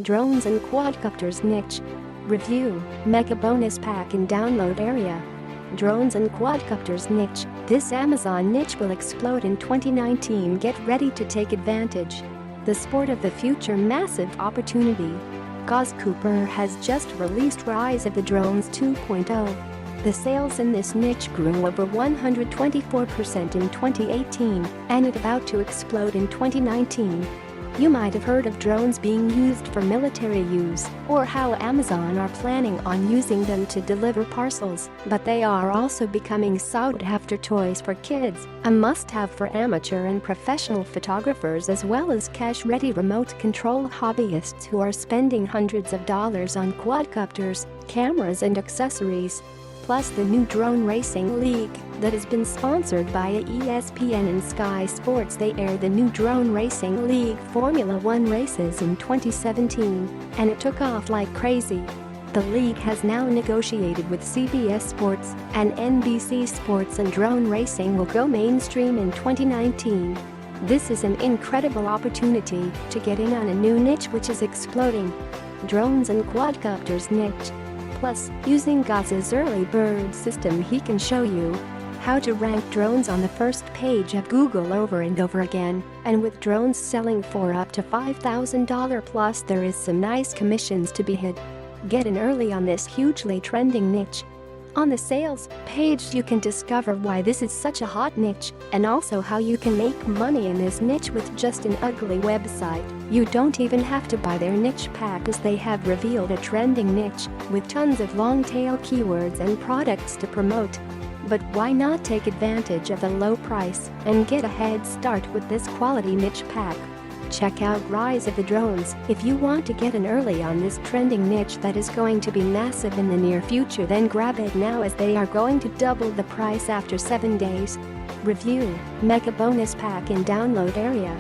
Drones and quadcopters niche. Review, Mega bonus pack in download area. Drones and quadcopters niche. This Amazon niche will explode in 2019. Get ready to take advantage. The sport of the future, massive opportunity. Gaz Cooper has just released Rise of the Drones 2.0. The sales in this niche grew over 124% in 2018 and it's about to explode in 2019. You might have heard of drones being used for military use or how Amazon are planning on using them to deliver parcels, but they are also becoming sought-after toys for kids, a must-have for amateur and professional photographers as well as cash-ready remote control hobbyists who are spending hundreds of dollars on quadcopters, cameras and accessories. Plus the new drone racing league that has been sponsored by ESPN and Sky Sports. They air the new drone racing league Formula 1 races in 2017, and it took off like crazy. The league has now negotiated with CBS Sports and NBC Sports, and drone racing will go mainstream in 2019. This is an incredible opportunity to get in on a new niche which is exploding. Drones and quadcopters niche. Plus, using Gaz's early bird system, he can show you how to rank drones on the first page of Google over and over again, and with drones selling for up to $5,000 plus, there is some nice commissions to be had. Get in early on this hugely trending niche. On the sales page you can discover why this is such a hot niche and also how you can make money in this niche with just an ugly website. You don't even have to buy their niche pack as they have revealed a trending niche with tons of long-tail keywords and products to promote. But why not take advantage of the low price and get a head start with this quality niche pack? Check out Rise of the Drones if you want to get in early on this trending niche that is going to be massive in the near future. Then grab it now as they are going to double the price after 7 days. Review, Mega bonus pack in download area.